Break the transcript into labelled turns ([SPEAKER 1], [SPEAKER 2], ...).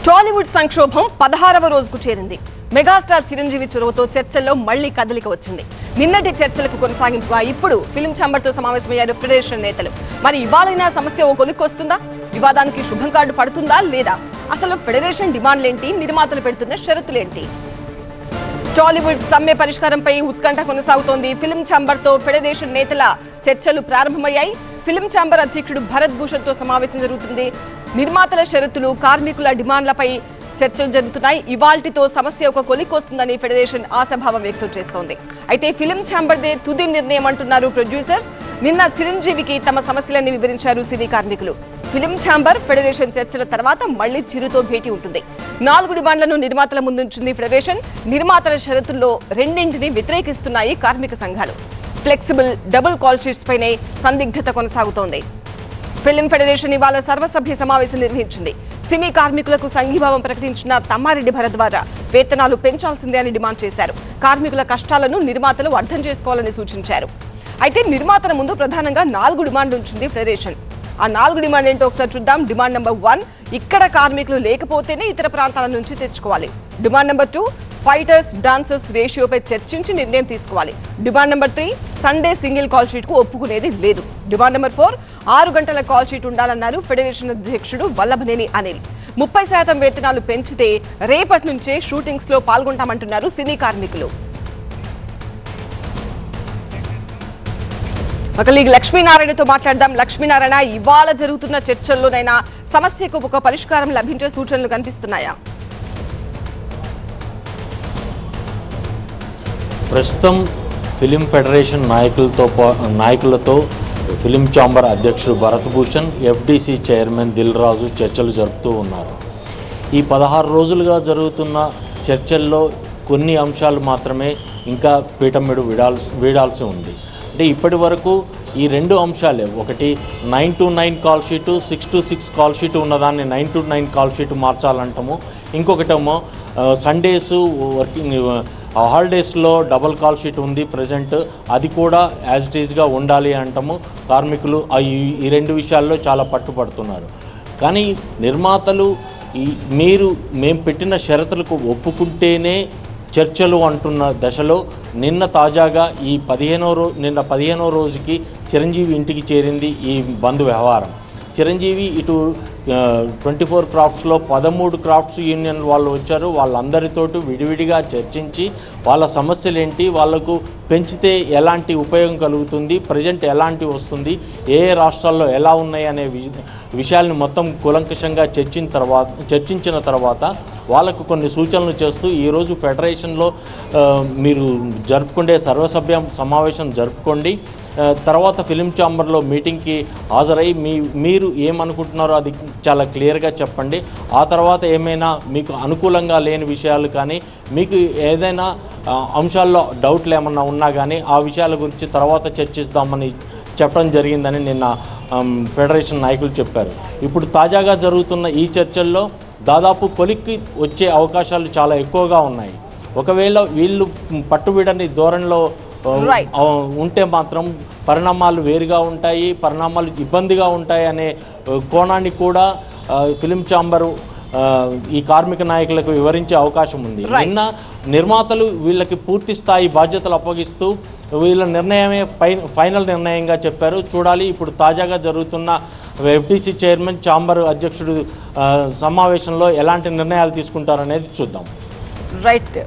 [SPEAKER 1] టాలీవుడ్ సంక్షోభం 16వ రోజుకు చేరింది. మెగాస్టార్ చిరంజీవి చొరవతో చర్చల్లో మళ్లీ కదలిక వచ్చింది. నిన్నటి చర్చలకు కొనసాగింపుగా ఇప్పుడు ఫిల్మ్ ఛాంబర్తో సమావేశమయ్యారు ఫెడరేషన్ నేతలు. మరి ఇవాళైనా సమస్య ఓ కొలిక్కొస్తుందా? వివాదానికి శుభం కార్డు పడుతుందా లేదా? అసలు ఫెడరేషన్ డిమాండ్లేంటి? నిర్మాతలు పెడుతున్న షరతులేంటి? టాలీవుడ్ సమ్మె పరిష్కారంపై ఉత్కంఠ కొనసాగుతోంది. ఫిల్మ్ ఛాంబర్తో ఫెడరేషన్ నేతల చర్చలు ప్రారంభమయ్యాయి. ఫిల్మ్ ఛాంబర్ అధ్యక్షుడు భరత్ భూషణ్తో సమావేశం జరుగుతుంది. నిర్మాతల షరతులు, కార్మికుల డిమాండ్లపై చర్చలు జరుగుతున్నాయి. ఇవాల్టితో సమస్య ఒక కొలిక్కొస్తుందని ఫెడరేషన్ ఆశాభావం వ్యక్తం చేస్తోంది. అయితే ఫిల్మ్ ఛాంబర్దే తుది నిర్ణయం అంటున్నారు ప్రొడ్యూసర్స్. నిన్న చిరంజీవికి తమ సమస్యలన్నీ వివరించారు సినీ కార్మికులు. ఫిల్మ్ ఛాంబర్ ఫెడరేషన్ చర్చల తర్వాత మళ్లీ చిరుతో భేటీ ఉంటుంది. 4 డిమాండ్లను నిర్మాతల ముందుంచింది ఫెడరేషన్. నిర్మాతల షరతుల్లో రెండింటిని వ్యతిరేకిస్తున్నాయి కార్మిక సంఘాలు. ఫ్లెక్సిబుల్, డబుల్ కాల్ షీట్స్ పైనే సందిగ్ధత కొనసాగుతోంది. ఫిల్మ్ ఫెడరేషన్ ఇవాళ సర్వసభ్య సమావేశం నిర్వహించింది. సినీ కార్మికులకు సంఘీభావం ప్రకటించిన తమ్మారెడ్డి భరద్వాజ వేతనాలు పెంచాల్సిందే అని డిమాండ్ చేశారు. కార్మికుల కష్టాలను నిర్మాతలు అర్థం చేసుకోవాలని సూచించారు. అయితే నిర్మాతల ముందు ప్రధానంగా 4 డిమాండ్లు ఉంచింది ఫెడరేషన్. ఆ 4 డిమాండ్ ఏంటో ఒకసారి చూద్దాం. డిమాండ్ నెంబర్ 1, ఇక్కడ కార్మికులు లేకపోతేనే ఇతర ప్రాంతాల నుంచి తెచ్చుకోవాలి. డిమాండ్ నెంబర్ 2, ఫైటర్స్ డాన్సర్స్ రేషియోపై చర్చించి నిర్ణయం తీసుకోవాలి. Demand number 3, Sunday single call sheet కు ఒప్పుకునేది లేదు. డిమాండ్ నెంబర్ 4, 6 గంటల కాల్ షీట్ ఉండాలన్నారు ఫెడరేషన్ అధ్యక్షుడు వల్లభనేని అనిల్. 30% వేతనాలు పెంచితే రేపటి నుంచే షూటింగ్స్ లో పాల్గొంటామంటున్నారు సినీ కార్మికులు. ఒక లీగ్ లక్ష్మీనారాయణతో మాట్లాడదాం. లక్ష్మీనారాయణ, ఇవాళ జరుగుతున్న చర్చల్లోనైనా సమస్యకు ఒక పరిష్కారం లభించే సూచనలు కనిపిస్తున్నాయా?
[SPEAKER 2] ప్రస్తుతం ఫిలిం ఫెడరేషన్ నాయకులతో ఫిలిం ఛాంబర్ అధ్యక్షుడు భరత్ భూషణ్, ఎఫ్డీసీ చైర్మన్ దిల్ రాజు చర్చలు జరుపుతూ ఉన్నారు. ఈ 16 రోజులుగా జరుగుతున్న చర్చల్లో కొన్ని అంశాలు మాత్రమే ఇంకా పీఠమిడు వీడాల్సి ఉంది. అంటే ఇప్పటి వరకు ఈ 2 అంశాలే, ఒకటి 9-9 కాల్ షీటు, 6-6 కాల్ షీటు ఉన్నదాన్ని 9-9 కాల్ షీటు మార్చాలంటాము. ఇంకొకటేమో సండేస్ వర్కింగ్ హాలిడేస్లో డబుల్ కాల్ షీట్ ఉంది ప్రజెంట్, అది కూడా యాజ్ ఇట్ ఈజ్గా ఉండాలి అంటాము. కార్మికులు ఈ 2 విషయాల్లో చాలా పట్టుపడుతున్నారు. కానీ నిర్మాతలు మేము పెట్టిన షరతులకు ఒప్పుకుంటేనే చర్చలు అంటున్న దశలో నిన్న తాజాగా నిన్న 15వ రోజుకి చిరంజీవి ఇంటికి చేరింది ఈ బంద్ వ్యవహారం. చిరంజీవి ఇటు 24 క్రాఫ్ట్స్లో 13 క్రాఫ్ట్స్ యూనియన్ వాళ్ళు వచ్చారు. వాళ్ళందరితోటి విడివిడిగా చర్చించి వాళ్ళ సమస్యలు ఏంటి, వాళ్లకు పెంచితే ఎలాంటి ఉపయోగం కలుగుతుంది, ప్రజెంట్ ఎలాంటి వస్తుంది, ఏ రాష్ట్రాల్లో ఎలా ఉన్నాయి అనే విషయాల్ని మొత్తం కూలంకషంగా చర్చించిన తర్వాత వాళ్ళకు కొన్ని సూచనలు చేస్తూ ఈరోజు ఫెడరేషన్లో మీరు జరుపుకుండే సర్వసభ్య సమావేశం జరుపుకోండి, తర్వాత ఫిలిం ఛాంబర్లో మీటింగ్కి హాజరై మీరు ఏమనుకుంటున్నారో అది చాలా క్లియర్గా చెప్పండి. ఆ తర్వాత ఏమైనా మీకు అనుకూలంగా లేని విషయాలు కానీ, మీకు ఏదైనా అంశాల్లో డౌట్లు ఏమన్నా ఉన్నా కానీ ఆ విషయాల గురించి తర్వాత చర్చిస్తామని చెప్పడం జరిగిందని నిన్న ఫెడరేషన్ నాయకులు చెప్పారు. ఇప్పుడు తాజాగా జరుగుతున్న ఈ చర్చల్లో దాదాపు కొలిక్కి వచ్చే అవకాశాలు చాలా ఎక్కువగా ఉన్నాయి. ఒకవేళ వీళ్ళు పట్టుబిడని ధోరణిలో ఉంటే మాత్రం పరిణామాలు వేరుగా ఉంటాయి, పరిణామాలు ఇబ్బందిగా ఉంటాయి అనే కోణాన్ని కూడా ఫిలిం ఛాంబరు ఈ కార్మిక నాయకులకు వివరించే అవకాశం ఉంది. నిన్న నిర్మాతలు వీళ్ళకి పూర్తి స్థాయి బాధ్యతలు అప్పగిస్తూ వీళ్ళ నిర్ణయమే ఫైనల్ నిర్ణయంగా చెప్పారు. చూడాలి ఇప్పుడు తాజాగా జరుగుతున్న ఎఫ్డీసీ చైర్మన్, ఛాంబర్ అధ్యక్షుడు సమావేశంలో ఎలాంటి నిర్ణయాలు తీసుకుంటారనేది చూద్దాం.
[SPEAKER 1] రైట్.